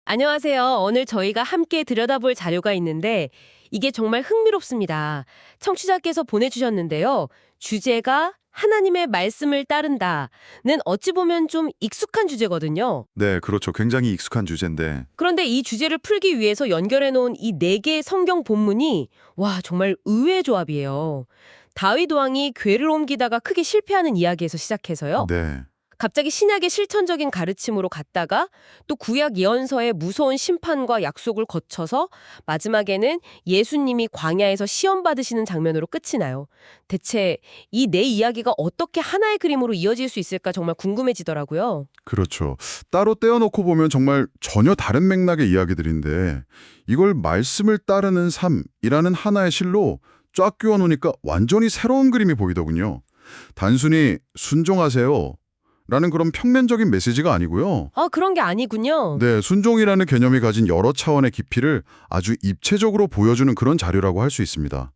안녕하세요. 오늘 저희가 함께 들여다볼 자료가 있는데 이게 정말 흥미롭습니다. 청취자께서 보내주셨는데요. 주제가 하나님의 말씀을 따른다는 어찌 보면 좀 익숙한 주제거든요. 네, 그렇죠. 굉장히 익숙한 주제인데, 그런데 이 주제를 풀기 위해서 연결해 놓은 이 네 개의 성경 본문이 와 정말 의외의 조합이에요. 다윗 왕이 궤를 옮기다가 크게 실패하는 이야기에서 시작해서요. 네, 갑자기 신약의 실천적인 가르침으로 갔다가 또 구약 예언서의 무서운 심판과 약속을 거쳐서 마지막에는 예수님이 광야에서 시험 받으시는 장면으로 끝이 나요. 대체 이 네 이야기가 어떻게 하나의 그림으로 이어질 수 있을까 정말 궁금해지더라고요. 그렇죠. 따로 떼어놓고 보면 정말 전혀 다른 맥락의 이야기들인데, 이걸 말씀을 따르는 삶이라는 하나의 실로 쫙 끼워놓으니까 완전히 새로운 그림이 보이더군요. 단순히 순종하세요 라는 그런 평면적인 메시지가 아니고요. 아, 그런 게 아니군요. 네, 순종이라는 개념이 가진 여러 차원의 깊이를 아주 입체적으로 보여주는 그런 자료라고 할 수 있습니다.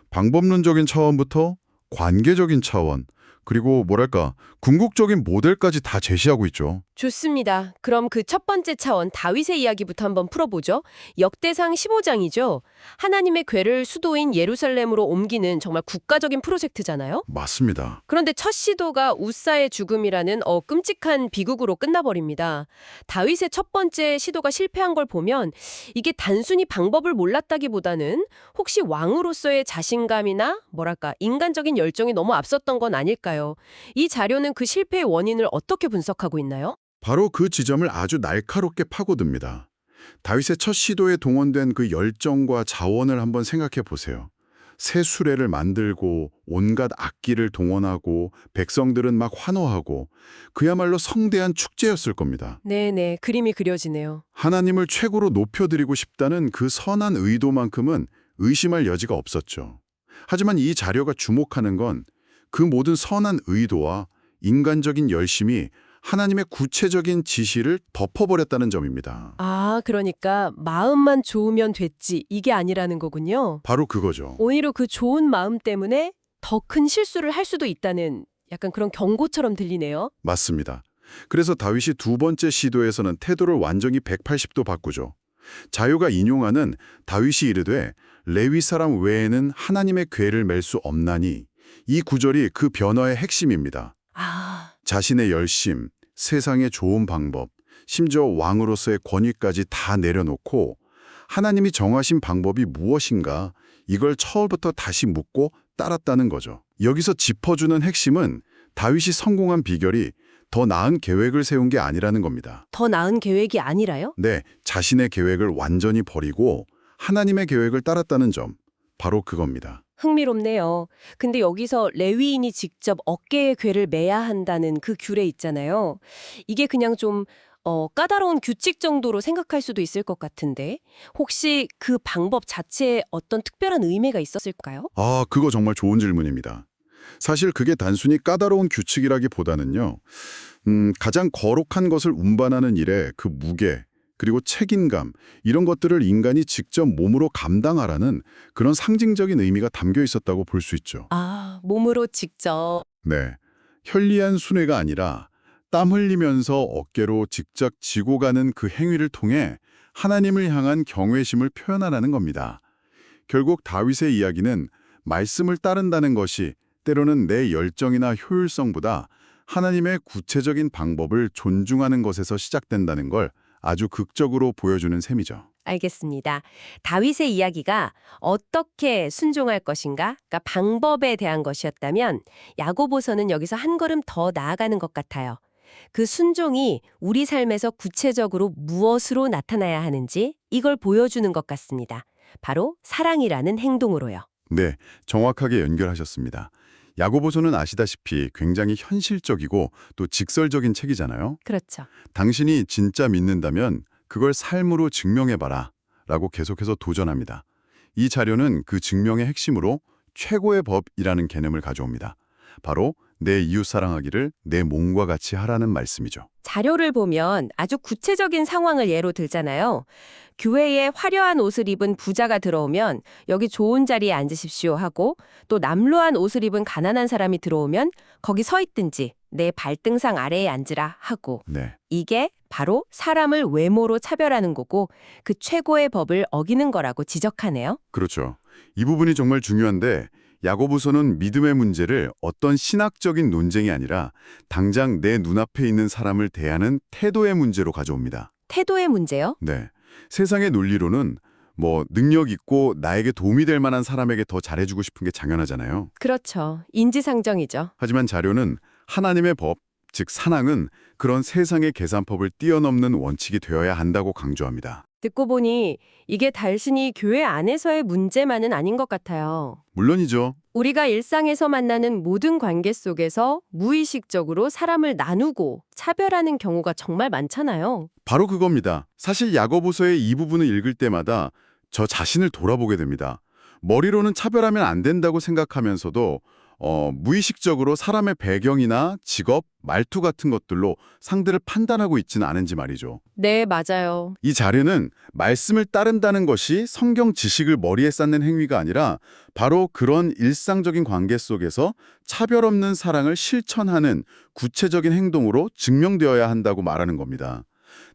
방법론적인 차원부터 관계적인 차원, 그리고 뭐랄까 궁극적인 모델까지 다 제시하고 있죠. 좋습니다. 그럼 그 첫 번째 차원 다윗의 이야기부터 한번 풀어보죠. 역대상 15장이죠. 하나님의 궤를 수도인 예루살렘으로 옮기는 정말 국가적인 프로젝트잖아요. 맞습니다. 그런데 첫 시도가 우사의 죽음이라는 끔찍한 비극으로 끝나버립니다. 다윗의 첫 번째 시도가 실패한 걸 보면 이게 단순히 방법을 몰랐다기보다는 혹시 왕으로서의 자신감이나 뭐랄까 인간적인 열정이 너무 앞섰던 건 아닐까요? 이 자료는 그 실패의 원인을 어떻게 분석하고 있나요? 바로 그 지점을 아주 날카롭게 파고듭니다. 다윗의 첫 시도에 동원된 그 열정과 자원을 한번 생각해 보세요. 새 수레를 만들고 온갖 악기를 동원하고 백성들은 막 환호하고 그야말로 성대한 축제였을 겁니다. 네네, 그림이 그려지네요. 하나님을 최고로 높여드리고 싶다는 그 선한 의도만큼은 의심할 여지가 없었죠. 하지만 이 자료가 주목하는 건 그 모든 선한 의도와 인간적인 열심이 하나님의 구체적인 지시를 덮어버렸다는 점입니다. 아, 그러니까 마음만 좋으면 됐지 이게 아니라는 거군요. 바로 그거죠. 오히려 그 좋은 마음 때문에 더 큰 실수를 할 수도 있다는 약간 그런 경고처럼 들리네요. 맞습니다. 그래서 다윗이 두 번째 시도에서는 태도를 완전히 180도 바꾸죠. 자유가 인용하는 다윗이 이르되 레위 사람 외에는 하나님의 궤를 맬 수 없나니 이 구절이 그 변화의 핵심입니다. 아, 자신의 열심, 세상의 좋은 방법, 심지어 왕으로서의 권위까지 다 내려놓고 하나님이 정하신 방법이 무엇인가 이걸 처음부터 다시 묻고 따랐다는 거죠. 여기서 짚어주는 핵심은 다윗이 성공한 비결이 더 나은 계획을 세운 게 아니라는 겁니다. 더 나은 계획이 아니라요? 네, 자신의 계획을 완전히 버리고 하나님의 계획을 따랐다는 점, 바로 그겁니다. 흥미롭네요. 근데 여기서 레위인이 직접 어깨에 궤를 매야 한다는 그 규례 있잖아요. 이게 그냥 좀 까다로운 규칙 정도로 생각할 수도 있을 것 같은데 혹시 그 방법 자체에 어떤 특별한 의미가 있었을까요? 아, 그거 정말 좋은 질문입니다. 사실 그게 단순히 까다로운 규칙이라기보다는요, 가장 거룩한 것을 운반하는 일에 그 무게, 그리고 책임감, 이런 것들을 인간이 직접 몸으로 감당하라는 그런 상징적인 의미가 담겨 있었다고 볼 수 있죠. 아, 몸으로 직접. 네. 편리한 순회가 아니라 땀 흘리면서 어깨로 직접 지고 가는 그 행위를 통해 하나님을 향한 경외심을 표현하라는 겁니다. 결국 다윗의 이야기는 말씀을 따른다는 것이 때로는 내 열정이나 효율성보다 하나님의 구체적인 방법을 존중하는 것에서 시작된다는 걸 아주 극적으로 보여주는 셈이죠. 알겠습니다. 다윗의 이야기가 어떻게 순종할 것인가? 그러니까 방법에 대한 것이었다면 야고보서는 여기서 한 걸음 더 나아가는 것 같아요. 그 순종이 우리 삶에서 구체적으로 무엇으로 나타나야 하는지 이걸 보여주는 것 같습니다. 바로 사랑이라는 행동으로요. 네, 정확하게 연결하셨습니다. 야고보서는 아시다시피 굉장히 현실적이고 또 직설적인 책이잖아요. 그렇죠. 당신이 진짜 믿는다면 그걸 삶으로 증명해봐라 라고 계속해서 도전합니다. 이 자료는 그 증명의 핵심으로 최고의 법이라는 개념을 가져옵니다. 바로 내 이웃 사랑하기를 내 몸과 같이 하라는 말씀이죠. 자료를 보면 아주 구체적인 상황을 예로 들잖아요. 교회에 화려한 옷을 입은 부자가 들어오면 여기 좋은 자리에 앉으십시오 하고 또 남루한 옷을 입은 가난한 사람이 들어오면 거기 서 있든지 내 발등상 아래에 앉으라 하고 네, 이게 바로 사람을 외모로 차별하는 거고 그 최고의 법을 어기는 거라고 지적하네요. 그렇죠. 이 부분이 정말 중요한데 야고보서는 믿음의 문제를 어떤 신학적인 논쟁이 아니라 당장 내 눈앞에 있는 사람을 대하는 태도의 문제로 가져옵니다. 태도의 문제요? 네. 세상의 논리로는 능력 있고 나에게 도움이 될 만한 사람에게 더 잘해주고 싶은 게 당연하잖아요. 그렇죠. 인지상정이죠. 하지만 자료는 하나님의 법, 즉 산항은 그런 세상의 계산법을 뛰어넘는 원칙이 되어야 한다고 강조합니다. 듣고 보니 이게 단순히 교회 안에서의 문제만은 아닌 것 같아요. 물론이죠. 우리가 일상에서 만나는 모든 관계 속에서 무의식적으로 사람을 나누고 차별하는 경우가 정말 많잖아요. 바로 그겁니다. 사실 야고보서의 이 부분을 읽을 때마다 저 자신을 돌아보게 됩니다. 머리로는 차별하면 안 된다고 생각하면서도 무의식적으로 사람의 배경이나 직업, 말투 같은 것들로 상대를 판단하고 있지는 않은지 말이죠. 네, 맞아요. 이 자료는 말씀을 따른다는 것이 성경 지식을 머리에 쌓는 행위가 아니라 바로 그런 일상적인 관계 속에서 차별 없는 사랑을 실천하는 구체적인 행동으로 증명되어야 한다고 말하는 겁니다.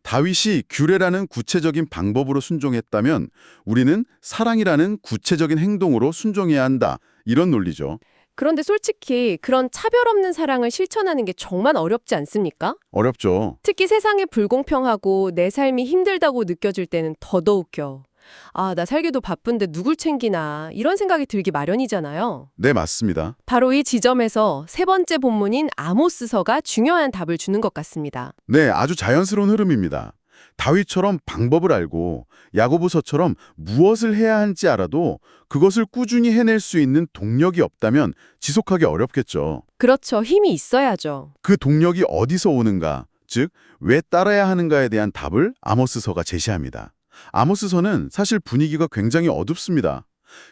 다윗이 규례라는 구체적인 방법으로 순종했다면 우리는 사랑이라는 구체적인 행동으로 순종해야 한다. 이런 논리죠. 그런데 솔직히 그런 차별 없는 사랑을 실천하는 게 정말 어렵지 않습니까? 어렵죠. 특히 세상이 불공평하고 내 삶이 힘들다고 느껴질 때는 더더욱요. 아, 나 살기도 바쁜데 누굴 챙기나 이런 생각이 들기 마련이잖아요. 네, 맞습니다. 바로 이 지점에서 세 번째 본문인 아모스서가 중요한 답을 주는 것 같습니다. 네, 아주 자연스러운 흐름입니다. 다윗처럼 방법을 알고 야고보서처럼 무엇을 해야 할지 알아도 그것을 꾸준히 해낼 수 있는 동력이 없다면 지속하기 어렵겠죠. 그렇죠. 힘이 있어야죠. 그 동력이 어디서 오는가, 즉 왜 따라야 하는가에 대한 답을 아모스서가 제시합니다. 아모스서는 사실 분위기가 굉장히 어둡습니다.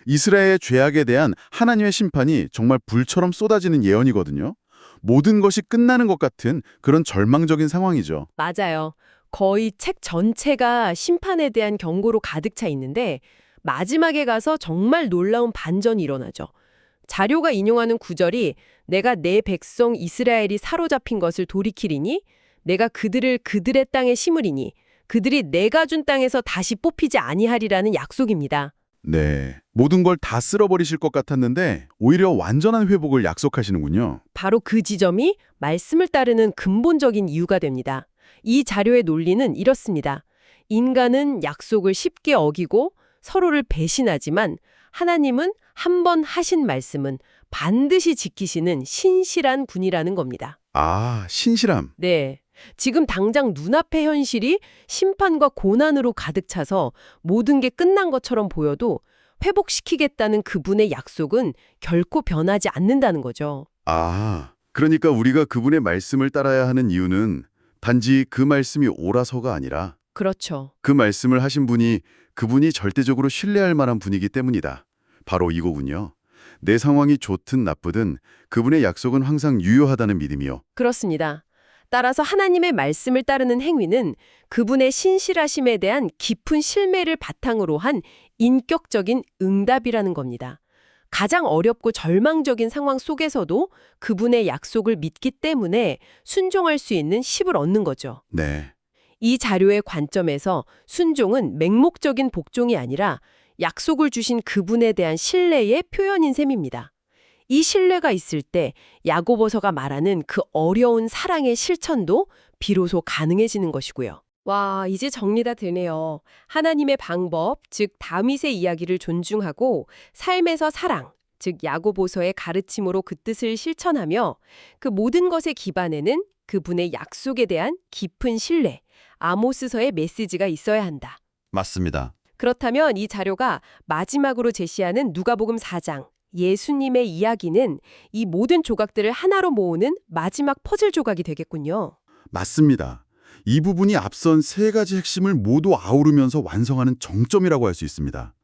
이스라엘의 죄악에 대한 하나님의 심판이 정말 불처럼 쏟아지는 예언이거든요. 모든 것이 끝나는 것 같은 그런 절망적인 상황이죠. 맞아요. 거의 책 전체가 심판에 대한 경고로 가득 차 있는데 마지막에 가서 정말 놀라운 반전이 일어나죠. 자료가 인용하는 구절이 내가 내 백성 이스라엘이 사로잡힌 것을 돌이키리니 내가 그들을 그들의 땅에 심으리니 그들이 내가 준 땅에서 다시 뽑히지 아니하리라는 약속입니다. 네, 모든 걸 다 쓸어버리실 것 같았는데 오히려 완전한 회복을 약속하시는군요. 바로 그 지점이 말씀을 따르는 근본적인 이유가 됩니다. 이 자료의 논리는 이렇습니다. 인간은 약속을 쉽게 어기고 서로를 배신하지만 하나님은 한 번 하신 말씀은 반드시 지키시는 신실한 분이라는 겁니다. 아, 신실함. 네. 지금 당장 눈앞의 현실이 심판과 고난으로 가득 차서 모든 게 끝난 것처럼 보여도 회복시키겠다는 그분의 약속은 결코 변하지 않는다는 거죠. 아, 그러니까 우리가 그분의 말씀을 따라야 하는 이유는 단지 그 말씀이 옳아서가 아니라 그렇죠. 그 말씀을 하신 분이 그분이 절대적으로 신뢰할 만한 분이기 때문이다. 바로 이거군요. 내 상황이 좋든 나쁘든 그분의 약속은 항상 유효하다는 믿음이요. 그렇습니다. 따라서 하나님의 말씀을 따르는 행위는 그분의 신실하심에 대한 깊은 신뢰를 바탕으로 한 인격적인 응답이라는 겁니다. 가장 어렵고 절망적인 상황 속에서도 그분의 약속을 믿기 때문에 순종할 수 있는 힘을 얻는 거죠. 네. 이 자료의 관점에서 순종은 맹목적인 복종이 아니라 약속을 주신 그분에 대한 신뢰의 표현인 셈입니다. 이 신뢰가 있을 때 야고보서가 말하는 그 어려운 사랑의 실천도 비로소 가능해지는 것이고요. 와, 이제 정리가 되네요. 하나님의 방법, 즉 다윗의 이야기를 존중하고 삶에서 사랑, 즉 야고보서의 가르침으로 그 뜻을 실천하며 그 모든 것의 기반에는 그분의 약속에 대한 깊은 신뢰, 아모스서의 메시지가 있어야 한다. 맞습니다. 그렇다면 이 자료가 마지막으로 제시하는 누가복음 4장, 예수님의 이야기는 이 모든 조각들을 하나로 모으는 마지막 퍼즐 조각이 되겠군요. 맞습니다. 이 부분이 앞선 세 가지 핵심을 모두 아우르면서 완성하는 정점이라고 할 수 있습니다.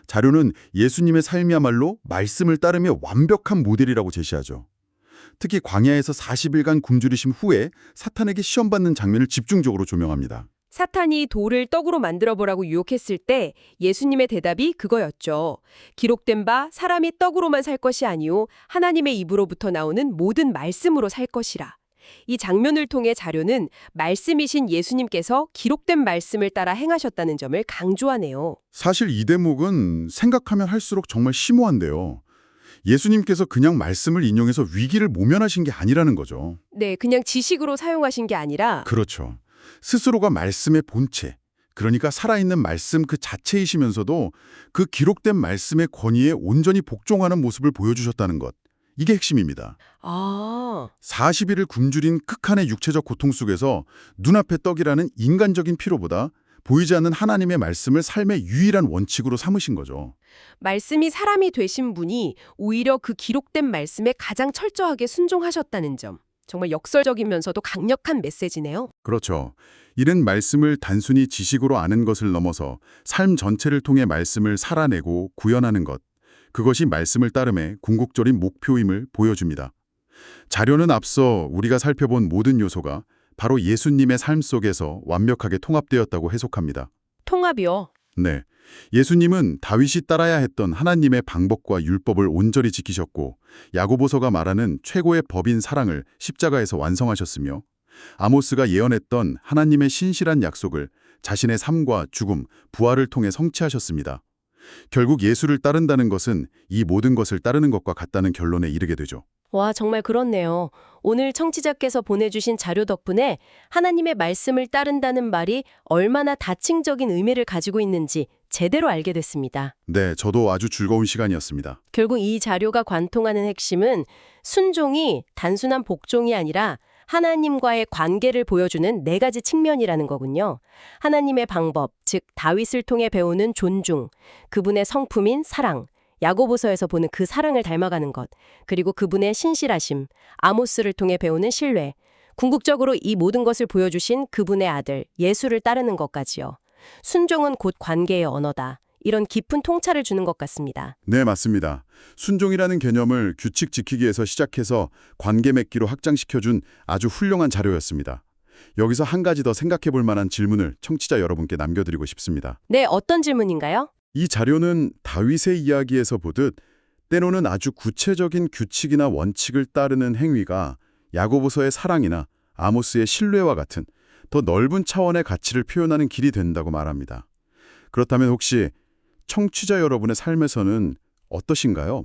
자료는 예수님의 삶이야말로 말씀을 따르며 완벽한 모델이라고 제시하죠. 특히 광야에서 40일간 굶주리심 후에 사탄에게 시험받는 장면을 집중적으로 조명합니다. 사탄이 돌을 떡으로 만들어보라고 유혹했을 때 예수님의 대답이 그거였죠. 기록된 바 사람이 떡으로만 살 것이 아니요 하나님의 입으로부터 나오는 모든 말씀으로 살 것이라. 이 장면을 통해 자료는 말씀이신 예수님께서 기록된 말씀을 따라 행하셨다는 점을 강조하네요. 사실 이 대목은 생각하면 할수록 정말 심오한데요. 예수님께서 그냥 말씀을 인용해서 위기를 모면하신 게 아니라는 거죠. 네, 그냥 지식으로 사용하신 게 아니라 그렇죠. 스스로가 말씀의 본체, 그러니까 살아있는 말씀 그 자체이시면서도 그 기록된 말씀의 권위에 온전히 복종하는 모습을 보여주셨다는 것. 이게 핵심입니다. 40일을 굶주린 극한의 육체적 고통 속에서 눈앞의 떡이라는 인간적인 필요보다 보이지 않는 하나님의 말씀을 삶의 유일한 원칙으로 삼으신 거죠. 말씀이 사람이 되신 분이 오히려 그 기록된 말씀에 가장 철저하게 순종하셨다는 점. 정말 역설적이면서도 강력한 메시지네요. 그렇죠. 이는 말씀을 단순히 지식으로 아는 것을 넘어서 삶 전체를 통해 말씀을 살아내고 구현하는 것. 그것이 말씀을 따름의 궁극적인 목표임을 보여줍니다. 자료는 앞서 우리가 살펴본 모든 요소가 바로 예수님의 삶 속에서 완벽하게 통합되었다고 해석합니다. 통합이요. 네. 예수님은 다윗이 따라야 했던 하나님의 방법과 율법을 온전히 지키셨고 야고보서가 말하는 최고의 법인 사랑을 십자가에서 완성하셨으며 아모스가 예언했던 하나님의 신실한 약속을 자신의 삶과 죽음, 부활을 통해 성취하셨습니다. 결국 예수를 따른다는 것은 이 모든 것을 따르는 것과 같다는 결론에 이르게 되죠. 와, 정말 그렇네요. 오늘 청취자께서 보내주신 자료 덕분에 하나님의 말씀을 따른다는 말이 얼마나 다층적인 의미를 가지고 있는지 제대로 알게 됐습니다. 네, 저도 아주 즐거운 시간이었습니다. 결국 이 자료가 관통하는 핵심은 순종이 단순한 복종이 아니라 하나님과의 관계를 보여주는 4가지 측면이라는 거군요. 하나님의 방법, 즉 다윗을 통해 배우는 존중, 그분의 성품인 사랑, 야고보서에서 보는 그 사랑을 닮아가는 것, 그리고 그분의 신실하심, 아모스를 통해 배우는 신뢰, 궁극적으로 이 모든 것을 보여주신 그분의 아들, 예수를 따르는 것까지요. 순종은 곧 관계의 언어다. 이런 깊은 통찰을 주는 것 같습니다. 네, 맞습니다. 순종이라는 개념을 규칙 지키기에서 시작해서 관계 맺기로 확장시켜준 아주 훌륭한 자료였습니다. 여기서 한 가지 더 생각해 볼 만한 질문을 청취자 여러분께 남겨드리고 싶습니다. 네, 어떤 질문인가요? 이 자료는 다윗의 이야기에서 보듯 때로는 아주 구체적인 규칙이나 원칙을 따르는 행위가 야고보서의 사랑이나 아모스의 신뢰와 같은 더 넓은 차원의 가치를 표현하는 길이 된다고 말합니다. 그렇다면 혹시 청취자 여러분의 삶에서는 어떠신가요?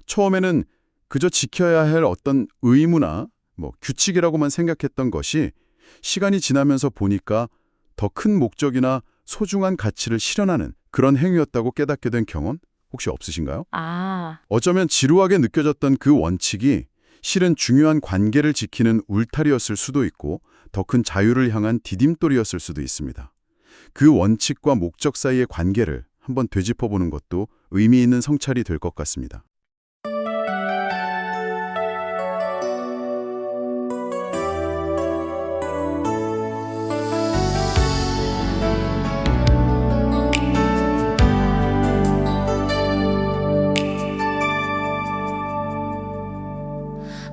처음에는 그저 지켜야 할 어떤 의무나 규칙이라고만 생각했던 것이 시간이 지나면서 보니까 더 큰 목적이나 소중한 가치를 실현하는 그런 행위였다고 깨닫게 된 경험 혹시 없으신가요? 어쩌면 지루하게 느껴졌던 그 원칙이 실은 중요한 관계를 지키는 울타리였을 수도 있고 더 큰 자유를 향한 디딤돌이었을 수도 있습니다. 그 원칙과 목적 사이의 관계를 한번 되짚어보는 것도 의미 있는 성찰이 될 것 같습니다.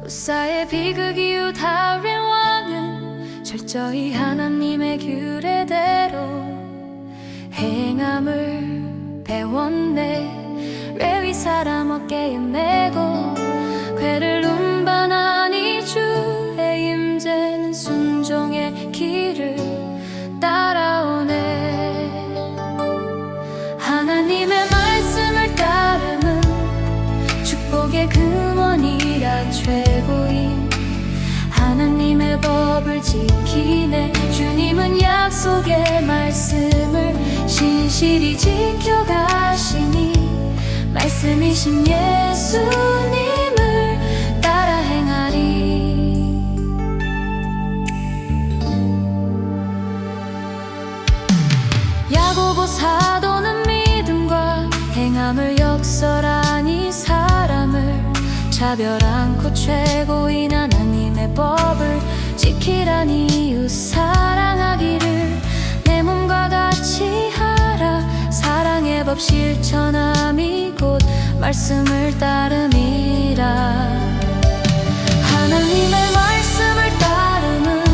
우사의 비극 이후 다윗 왕은 철저히 하나님의 규례대로 행함을 배웠네. 레위 사람 어깨에 메고 궤를 운반하니 주의 임재는 순종의 길을 따라오네. 하나님의 말씀을 따름은 축복의 근원이라 최고인 하나님의 법을 지키네. 주님은 약속의 말씀을 신실히 지켜가시니 말씀이신 예수님을 따라 행하리. 야고보 사도는 믿음과 행함을 역설하니 사람을 차별 않고 최고인 하나님의 법을 지키라니 이웃 사랑하기를 내 몸과 같이 하라. 사랑의 법 실천함이 곧 말씀을 따름이라. 하나님의 말씀을 따름은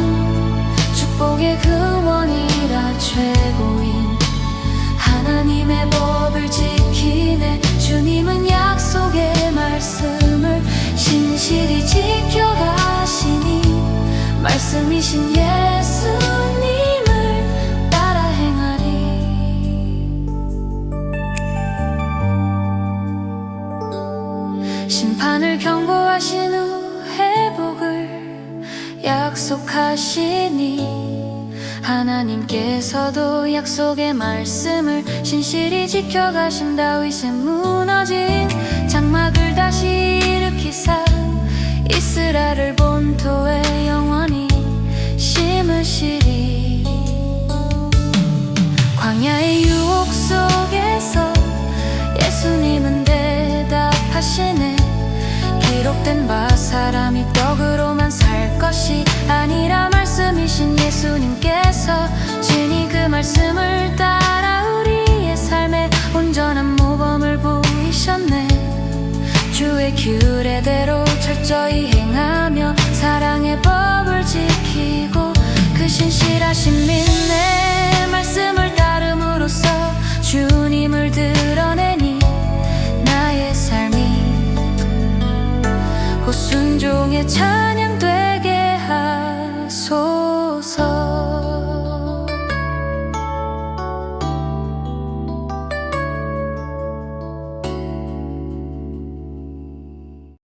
축복의 근원이라 최고인 하나님의 법을 지키네. 주님은 약속의 말씀을 신실히 지켜가시니 말씀이신 예수님을 따라 행하리. 심판을 경고하신 후 회복을 약속하시니 하나님께서도 약속의 말씀을 신실히 지켜가신 다윗의 무너진 장막을 다시 일으키사 이스라엘을 본토에 영원히 심으시리. 광야의 유혹 속에서 예수님은 대답하시네. 기록된 바 사람이 떡으로만 살 것이 아니라 말씀이신 예수님께서 친히 그 말씀을 따라 우리의 삶에 온전한 모범을 보이셨네. 주의 규례대로 철저히 행하며 사랑의 법을 지키고 그 신실하신 믿네 말씀을 따름으로써 주님을 드러내니 나의 삶이 곧 순종의 차